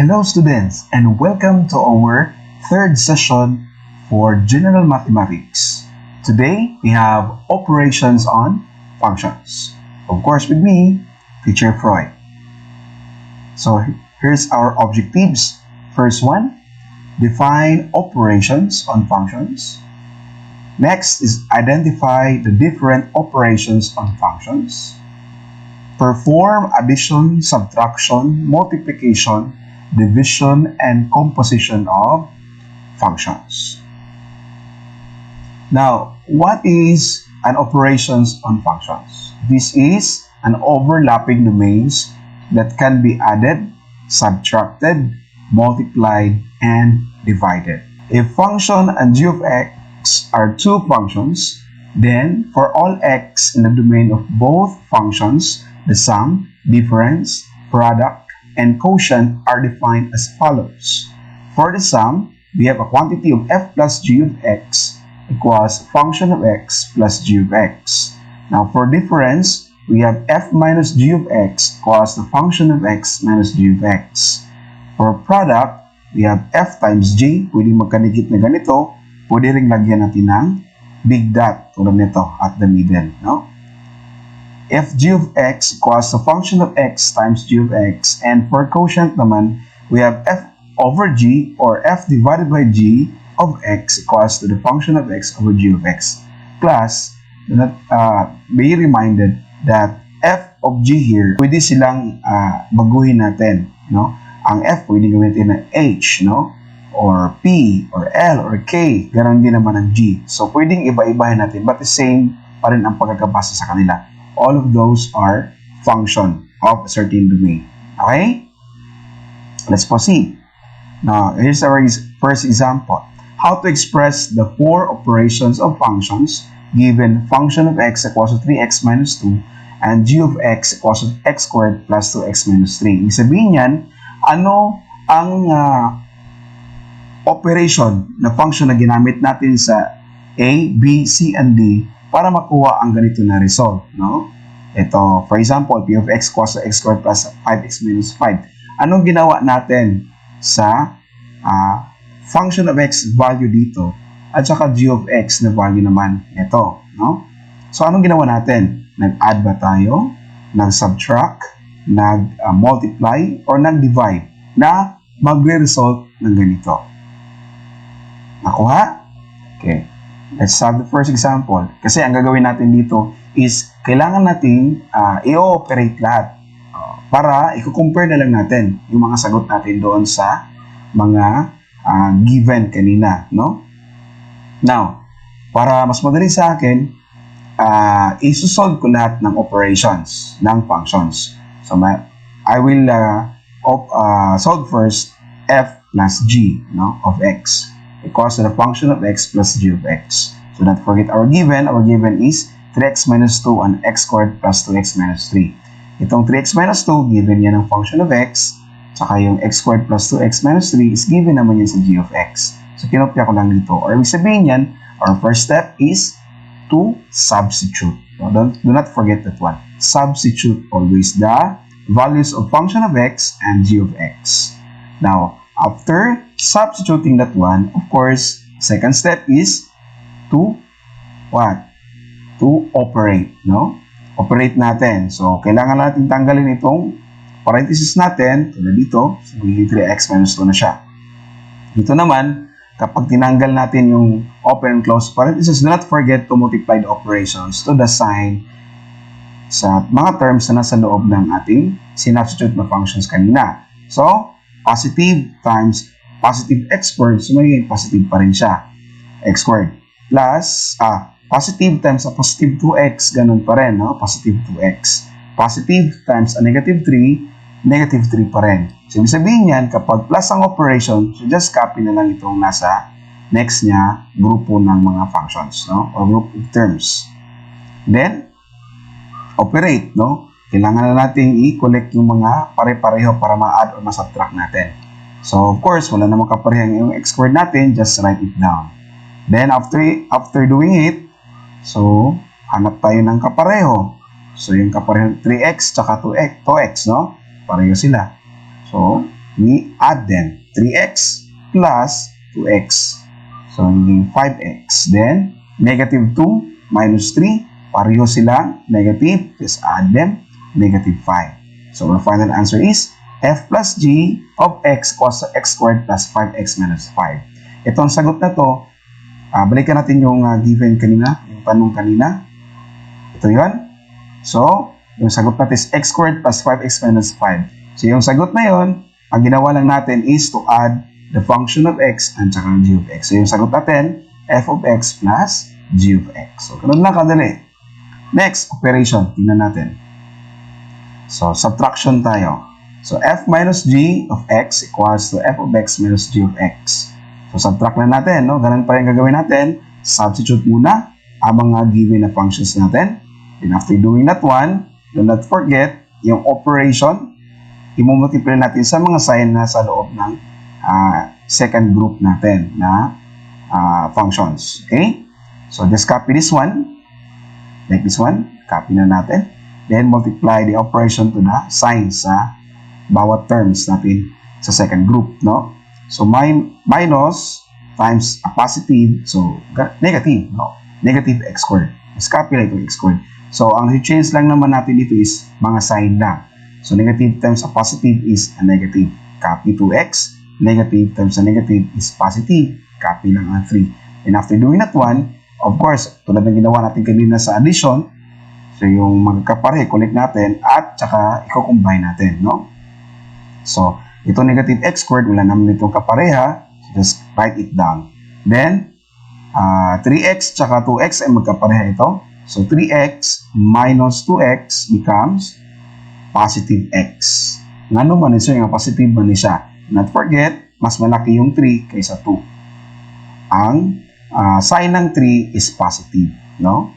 Hello students and welcome to our third session for General Mathematics. Today we have operations on functions. Of course with me, Teacher Freud. So here's our objectives. First one, define operations on functions. Next is identify the different operations on functions. Perform addition, subtraction, multiplication, division, and composition of functions. Now, what is an operations on functions? This is an overlapping domains that can be added, subtracted, multiplied, and divided. If function and g of x are two functions, then for all x in the domain of both functions, the sum, difference, product, and quotient are defined as follows. For the sum, we have a quantity of f plus g of x equals function of x plus g of x. Now for difference, we have f minus g of x equals the function of x minus g of x. For product, we have f times g, pwedeng magkadikit na ganito, pwede rin lagyan natin ng big dot tulad nito at the middle, no? F g of x equals the function of x times g of x, and for quotient naman, we have f over g or f divided by g of x equals to the function of x over g of x. Plus, be reminded that f of g here, pwede silang baguhin natin, no? Ang f pwede gamitin na h, no? Or p, or l, or k, ganon din naman ang g. So, pwedeng iba-ibahin natin, but the same pa rin ang pagkakabasa sa kanila. All of those are function of a certain domain. Okay? Let's proceed. Now, here's our first example. How to express the four operations of functions given function of x equals to 3x minus 2 and g of x equals to x squared plus 2x minus 3. Ibig sabihin yan, ano ang operation na function na ginamit natin sa A, B, C, and D para makuha ang ganito na result, no? Ito, for example, p of x equals to x squared plus 5x minus 5. Anong ginawa natin sa function of x value dito at saka g of x na value naman ito, no? So, anong ginawa natin? Nag-add ba tayo? Nag-subtract? Nag-multiply? Or nag-divide? Na magre-result ng ganito. Nakuha? Okay. Let's have the first example. Kasi ang gagawin natin dito is kailangan natin i-operate lahat para i-compare na lang natin yung mga sagot natin doon sa mga given kanina, no? Now, para mas madali sa akin, i-solve ko lahat ng operations ng functions. So, I will solve first f plus g, no, of x equals to the function of x plus g of x. So, don't forget our given. Our given is 3x minus 2 and x squared plus 2x minus 3. Itong 3x minus 2, given yan ang function of x. Saka yung x squared plus 2x minus 3 is given naman yan sa g of x. So, kinopya ko lang dito. Or ibig sabihin yan, our first step is to substitute. So, do not forget that one. Substitute always the values of function of x and g of x. Now, after substituting that one, of course, second step is to what? To operate, no? Operate natin. So, kailangan natin tanggalin itong parenthesis natin, tulad dito, so 3x minus 2 na siya. Dito naman, kapag tinanggal natin yung open and close parenthesis, do not forget to multiply the operations to the sign sa mga terms na nasa loob ng ating sinubstitute na functions kanina. So, positive times positive x squared, so magiging positive pa rin siya. X squared plus, positive times a positive 2x, ganun pa rin, no? Positive 2x. Positive times a negative 3, negative 3 pa rin. So, ibig sabihin yan, kapag plus ang operation, so just copy na lang itong nasa next niya, grupo ng mga functions, no? Or group of terms. Then, operate, no? Kailangan na natin i-collect yung mga pare-pareho para ma-add or ma-subtract natin. So, of course, wala namang kaparehang yung x squared natin, just write it down. Then, after doing it, so, hanap tayo ng kapareho. So, yung kapareho 3x tsaka 2x, no? Pareho sila. So, we add them. 3x plus 2x. So, magiging 5x. Then, negative 2 minus 3, pareho silang negative. Just add them, negative 5. So, our final answer is f plus g of x equals to x squared plus 5x minus 5. Ito ang sagot na to. Balikan natin yung given kanina, yung tanong kanina. Ito yun. So, yung sagot natin is x squared plus 5x minus 5. So, yung sagot na yun, ang ginawa lang natin is to add the function of x and saka g of x. So, yung sagot natin, f of x plus g of x. So, ganun lang kadali. Next, operation. Tingnan natin. So, subtraction tayo. So, f minus g of x equals to f of x minus g of x. So, subtract na natin, no? Ganun pa rin gagawin natin. Substitute muna ang mga given na functions natin. And after doing that one, do not forget yung operation. I-multiply natin sa mga sign na sa loob ng second group natin na functions. Okay? So, just copy this one. Like this one. Copy na natin. Then, multiply the operation to the signs sa bawat terms natin sa second group, no? So, minus times a positive, so, negative, no? Negative x squared. Just copy na ito x squared. So, ang change lang naman natin dito is mga sign lang. So, negative times a positive is a negative. Copy 2x. Negative times a negative is positive. Copy lang ang 3. And after doing that one, of course, tulad ng ginawa natin kanina sa addition, so yung magkakapareho, connect natin at saka i-combine natin, no? So, ito negative x squared, wala naman itong kapareha. So, just write it down. Then, 3x saka 2x ay magkapareha ito. So, 3x minus 2x becomes positive x. Nga naman ito yung positive man siya. Not forget, mas malaki yung 3 kaysa 2. Ang sign ng 3 is positive, no?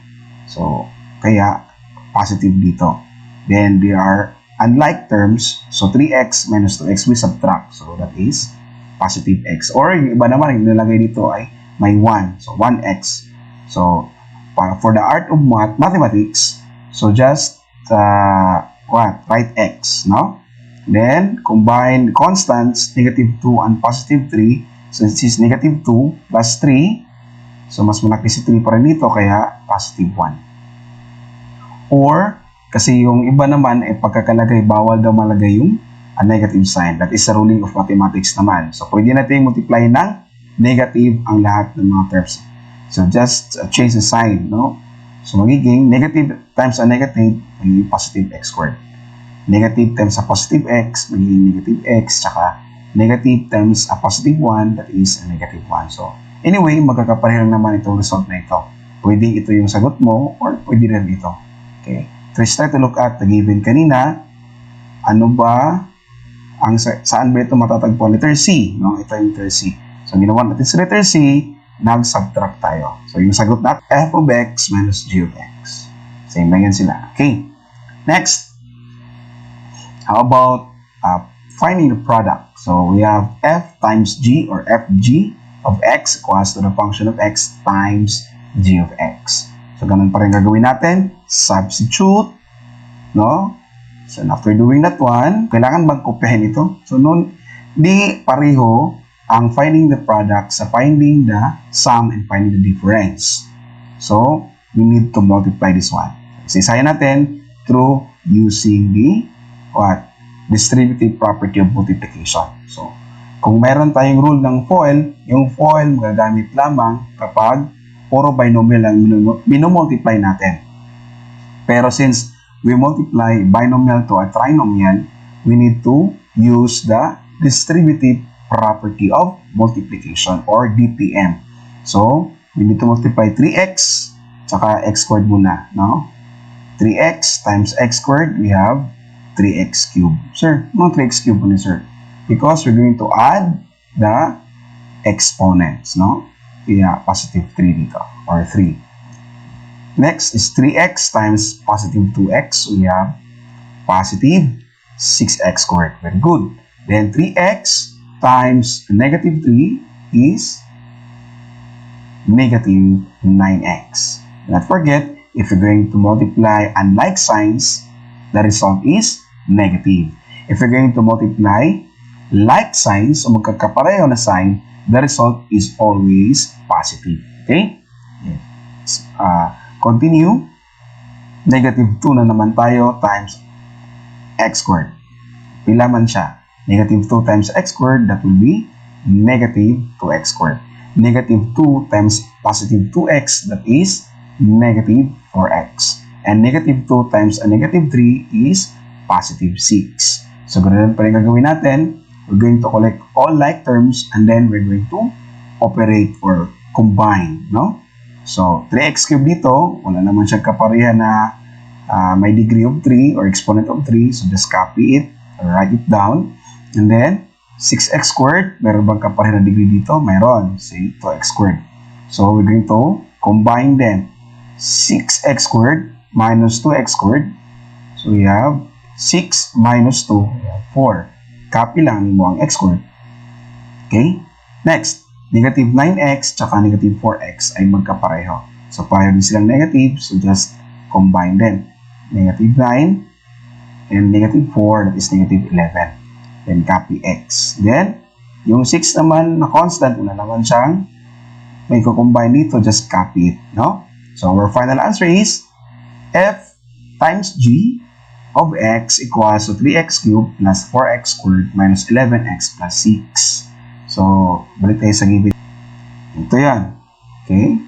So, kaya positive dito. Then, there are unlike terms. So, 3x minus 2x we subtract. So, that is positive x. Or, yung iba naman, yung nilagay dito ay may 1. So, 1x. So, for the art of mathematics, so just write x, no? Then, combine constants, negative 2 and positive 3. So, this is negative 2 plus 3. So, mas malaki si 3 pa rin dito, kaya positive 1. Or, kasi yung iba naman, pagkakalagay, bawal daw malagay yung negative sign. That is the ruling of mathematics naman. So, pwede natin multiply ng negative ang lahat ng mga terms. So, just change the sign, no? So, magiging negative times a negative, magiging positive x squared. Negative times a positive x, magiging negative x, tsaka negative times a positive 1, that is a negative 1. So, anyway, magkakapareho naman itong result na ito. Pwede ito yung sagot mo, or pwede rin ito. Okay? So, let's try to look at the given kanina. Ano ba, saan ba ito matatagpuan? Letter C, no? Ito yung letter C. So, ginawa natin sa letter C, nag-subtract tayo. So, yung sagot natin, f of x minus g of x. Same lang yan sila. Okay. Next. How about finding the product? So, we have f times g or fg of x equals to the function of x times g of x. So, ganun pa rin gagawin natin. Substitute. No? So, after doing that one, kailangan bang kopyahin ito? So, noon, di pareho ang finding the product sa finding the sum and finding the difference. So, we need to multiply this one. Isa-isahin natin through using the distributive property of multiplication. So, kung meron tayong rule ng FOIL, yung FOIL magagamit lamang kapag puro binomial ang minumultiply natin. Pero since we multiply binomial to a trinomial, we need to use the distributive property of multiplication or DPM. So, we need to multiply 3x saka x squared muna, no? 3x times x squared, we have 3x cubed. Sir, no 3x cubed muna, sir. Because we're going to add the exponents, no? Kaya positive 3 dito, or 3. Next is 3x times positive 2x, we have positive 6x squared. Very good. Then 3x times negative 3 is negative 9x. Do not forget, if you're going to multiply unlike signs, the result is negative. If you're going to multiply like signs o magkakapareho na sign, the result is always positive. Okay? Yes. Continue. Negative 2 na naman tayo times x squared. Pila man siya. Negative 2 times x squared, that will be negative 2x squared. Negative 2 times positive 2x, that is negative 4x. And negative 2 times a negative 3 is positive 6. So, ganoon pa rin gagawin natin. We're going to collect all like terms and then we're going to operate or combine, no? So, 3x cubed dito, wala naman siyang kapareha na may degree of 3 or exponent of 3. So, just copy it, write it down. And then, 6x squared, meron bang kapareha na degree dito? Mayroon, say 2x squared. So, we're going to combine them. 6x squared minus 2x squared. So, we have 6 minus 2, 4. Copy lang mo ang x squared. Okay? Next, negative 9x tsaka negative 4x ay magkapareho. So, pareho din silang negative. So, just combine them. Negative 9 and negative 4, that is negative 11. Then, copy x. Then, yung 6 naman na constant, una naman siyang may kukombine dito, just copy it. No? So, our final answer is f times g of x equals to 3x cubed plus 4x squared minus 11x plus 6. So, balik tayo sa given. Ito yan. Okay?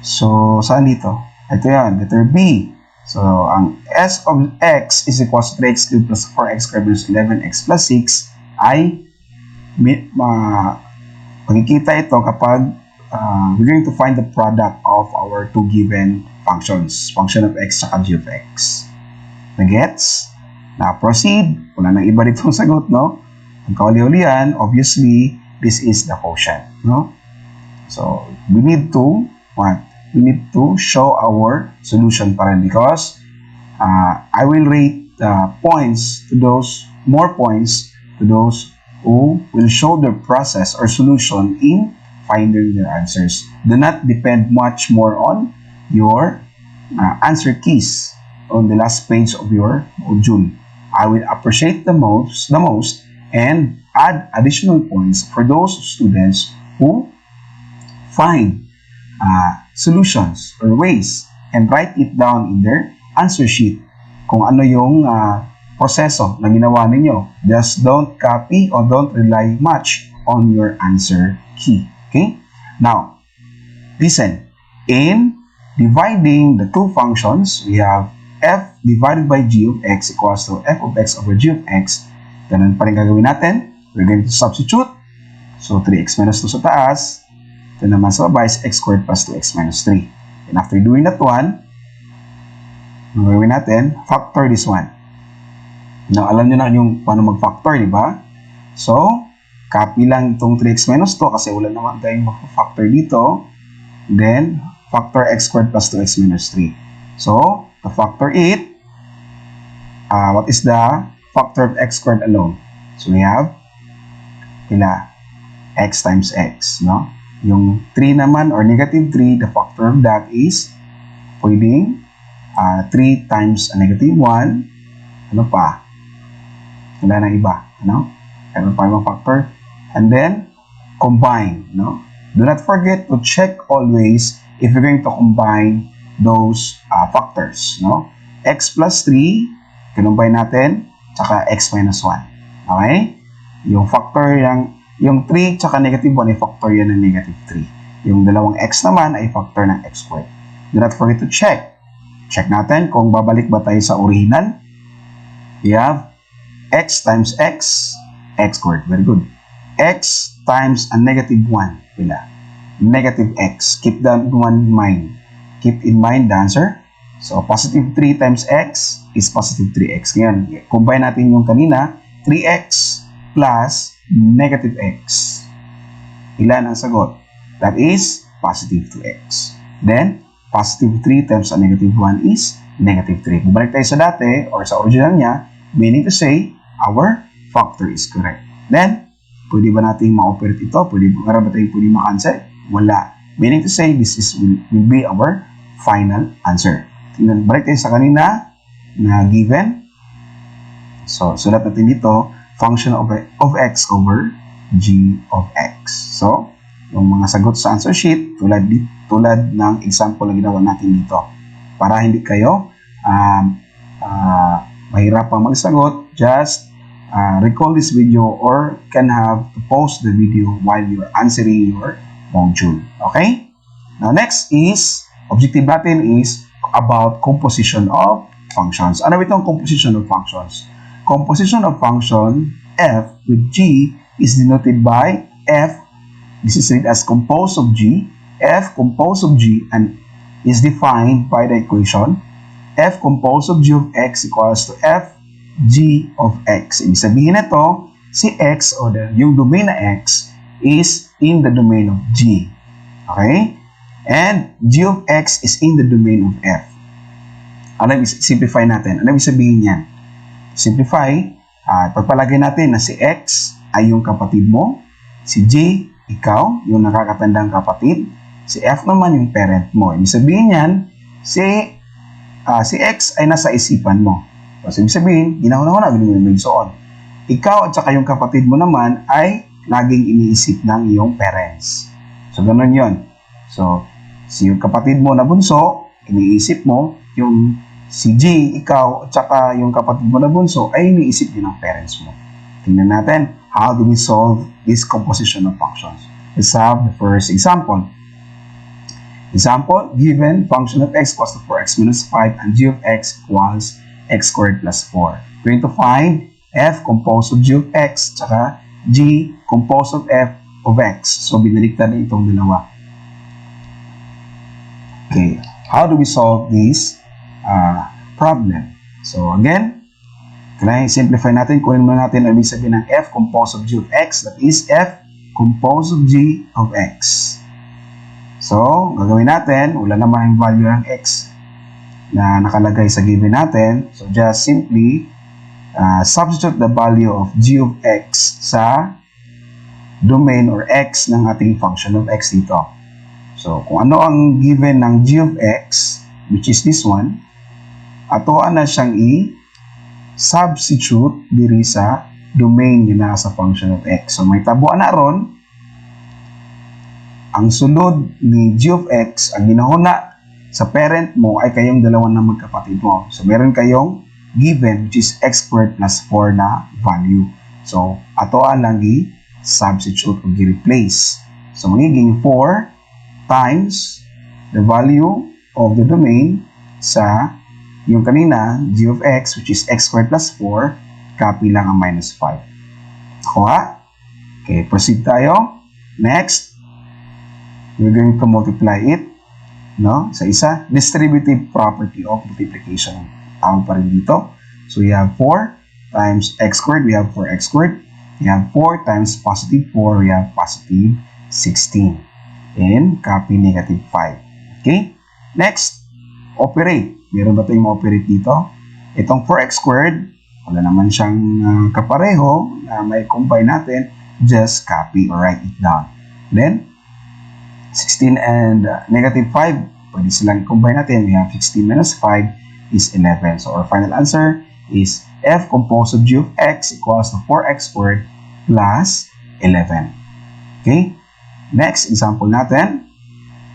So, saan dito? Ito yan. Letter B. So, ang s of x is equals to 3x cubed plus 4x squared minus 11x plus 6 ay makikita ito kapag we're going to find the product of our two given functions. Function of x at g of x. Nagets? Na-proceed. Wala nang iba dito ang sagot, no? Ang kauli-ulian, obviously, this is the quotient, no? So, we need to, what? We need to show our solution pa rin because I will rate points to those, more points to those who will show their process or solution in finding their answers. Do not depend much more on your answer keys on the last page of your module. I will appreciate the most and add additional points for those students who find solutions or ways and write it down in their answer sheet kung ano yung proseso na ginawa ninyo. Just don't copy or don't rely much on your answer key. Okay? Now, listen. In dividing the two functions, we have f divided by g of x equals to f of x over g of x. Ganun pa rin gagawin natin. We're going to substitute. So, 3x minus 2 sa taas. Ito naman sa baba is x squared plus 2x minus 3. And after doing that one, ang gagawin natin, factor this one. Now, alam nyo na yung paano mag-factor, di ba? So, copy lang itong 3x minus 2 kasi wala naman tayong mag-factor dito. Then, factor x squared plus 2x minus 3. So, to factor it, what is the factor of x squared alone? So, we have x times x, no? Yung 3 naman, or negative 3, the factor of that is pwedeng 3 times a negative 1. Ano pa? Wala na iba, no? Meron pa yung factor. And then, combine, no? Do not forget to check always if you're going to combine those factors, no? X plus 3, kinumbine natin, tsaka x minus 1. Okay? Yung factor, yung 3 tsaka negative 1 ay factor yan ng negative 3. Yung dalawang x naman ay factor ng x squared. Do not forget to check. Check natin kung babalik ba tayo sa original. We have x times x squared. Very good. X times a negative 1. Pila? Negative x. Keep that one in mind. Keep in mind the answer. So, positive 3 times x is positive 3x. Ngayon, combine natin yung kanina, 3x plus negative x. Ilan ang sagot? That is positive 2x. Then, positive 3 times a negative 1 is negative 3. Bubalik tayo sa dati or sa original niya, meaning to say, our factor is correct. Then, pwede ba natin ma-operate ito? Pwede ba tayo pwede ma-cancel? Wala. Meaning to say, this will be our final answer. Tingnan, balik tayo sa kanina na given. So, sulat natin dito, function of x over g of x. So, yung mga sagot sa answer sheet, tulad ng example na ginawa natin dito. Para hindi kayo mahirapang magsagot, just recall this video or can have to pause the video while you're answering your module. Okay? Now, next is, objective natin is about composition of functions. Ano ba itong composition of functions? Composition of function f with g is denoted by f. This is read as composed of g. F composed of g and is defined by the equation f composed of g of x equals to f g of x. Ibig sabihin nito, si x o yung domain na x is in the domain of g. Okay? And g of x is in the domain of f. Ano simplify natin? Ano ibig sabihin niyan? Simplify, pagpalagay natin na si x ay yung kapatid mo, si g, ikaw, yung nakakatandang kapatid, si f naman yung parent mo. Ibig sabihin niyan, si x ay nasa isipan mo. So, ibig sabihin, ginahon-hon na, so on. Ikaw at saka yung kapatid mo naman ay laging iniisip ng iyong parents. So, ganun yon. So, si yung kapatid mo na bunso, iniisip mo, yung si G, ikaw, at saka yung kapatid mo na bunso, ay iniisip din ng parents mo. Tingnan natin, how do we solve this composition of functions? Let's have the first example. Example, given function of x equals to 4x minus 5 and g of x equals x squared plus 4. We're going to find f composed of g of x, tsaka g composed of f of x. So, binaliktad na itong dalawa. Okay, how do we solve this problem? So, again, simplify natin, kunin muna natin ang ibig sabihin ng f composed of g of x, that is f composed of g of x. So, gagawin natin, wala naman yung value ng x na nakalagay sa given natin. So, just simply substitute the value of g of x sa domain or x ng ating function of x dito. So, kung ano ang given ng g of x, which is this one, atoan na siyang i-substitute diri sa domain na sa function of x. So, may tabuan na ron, ang sulod ni g of x, ang ginahuna sa parent mo ay kayong dalawa na magkapatid mo. So, meron kayong given, which is x squared plus 4 na value. So, atoan lang i-substitute o i-replace. So, magiging 4 times the value of the domain sa yung kanina, g of x, which is x squared plus 4, copy lang ang minus 5. Kuha? Okay, proceed tayo. Next, we're going to multiply it, no? Sa isa, distributive property of multiplication. Tawag pa rin dito. So, we have 4 times x squared, we have 4x squared. We have 4 times positive 4, we have positive 16. And copy negative 5. Okay? Next, operate. Meron ba tayong operate dito? Itong 4x squared, wala naman siyang kapareho na may combine natin. Just copy or write it down. Then, 16 and negative 5, pwede silang combine natin. We have 16 minus 5 is 11. So, our final answer is f composed of g of x equals to 4x squared plus 11. Okay? Next example natin,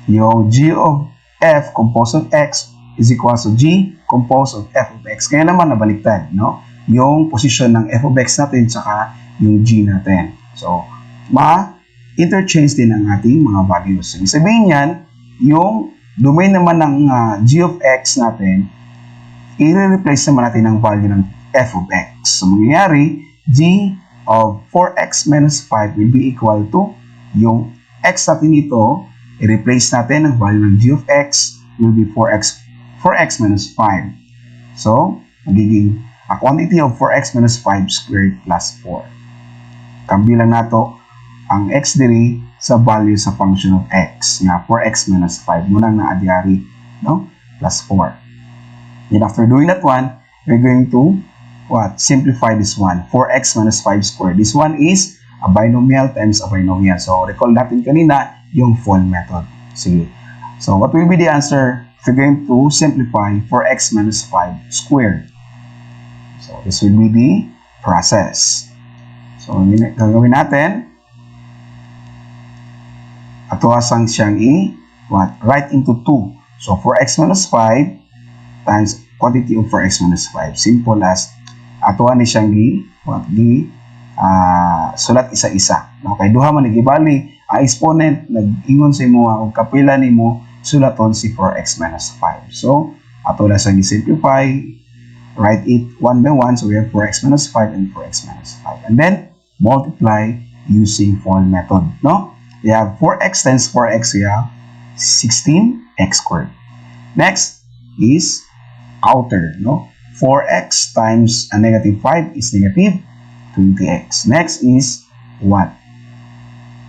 yung g of f composed of x is equals to g composed of f of x. Kaya naman nabaliktad, no? Yung position ng f of x natin saka yung g natin. So, ma-interchange din ang ating mga values. So, sabihin niyan, yung domain naman ng g of x natin, i-replace naman natin ang value ng f of x. So, mangyayari, g of 4x minus 5 will be equal to yung x natin ito, i-replace natin ang value ng g of x will be 4x minus 5. So, magiging a quantity of 4x minus 5 squared plus 4. Kambilang nato ang x diri sa value sa function of x nga 4x minus 5 muna na adyari, no? Plus 4. Then after doing that one, we're going to simplify this one. 4x minus 5 squared. This one is a binomial times a binomial. So, recall natin kanina yung full method. Sige. So, what will be the answer? We're going to simplify 4x minus 5 squared. So, this will be the process. So, gagawin natin, atuasang siyang write into 2. So, 4x minus 5 times quantity of 4x minus 5. Simple as, atuan ni siyang sulat isa-isa. Okay, duha man nagibali, exponent, nag-ingon sa imo, o kapila ni mo, sulaton si 4x minus 5. So, ato lang siyang simplify, write it one by one. So, we have 4x minus 5 and 4x minus 5. And then, multiply using FOL method, no? We have 4x times 4x, we have 16x squared. Next is outer, no? 4x times a negative 5 is negative 20x. Next is what?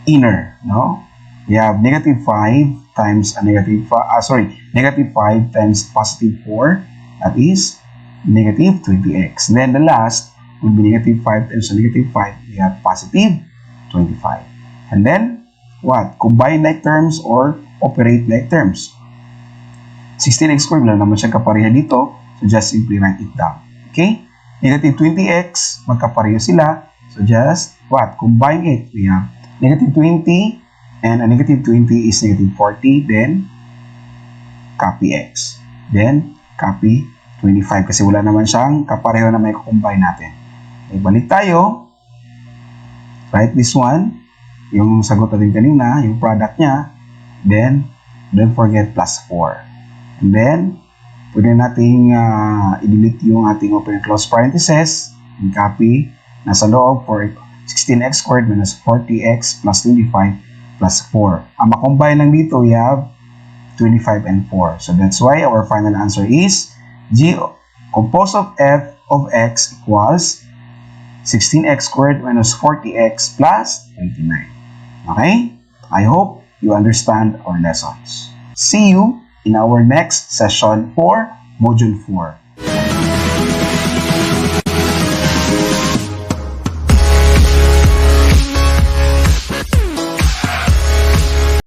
Inner, no? We have negative 5 times a negative 5, negative 5 times positive 4, that is negative 20x. Then the last will be negative 5 times a negative 5, we have positive 25. And then, what? Combine like terms or operate like terms. 16x squared, wala naman siya kapareha dito, so just simply write it down. Okay? Negative 20x, magkapareho sila, so just, what? Combine it. We have negative 20, and a negative 20 is negative 40, then copy x. Then, copy 25, kasi wala naman siyang kapareho na may combine natin. Okay, balik tayo. Write this one, yung sagot natin kanina, yung product niya, then, don't forget plus 4. And then, pwede nating i-delete yung ating open and close parentheses and copy nasa loob for 16x squared minus 40x plus 25 plus 4. Ang makombine lang dito, we have 25 and 4. So that's why our final answer is G composed of f of x equals 16x squared minus 40x plus 29. Okay? I hope you understand our lessons. See you in our next session for Module 4.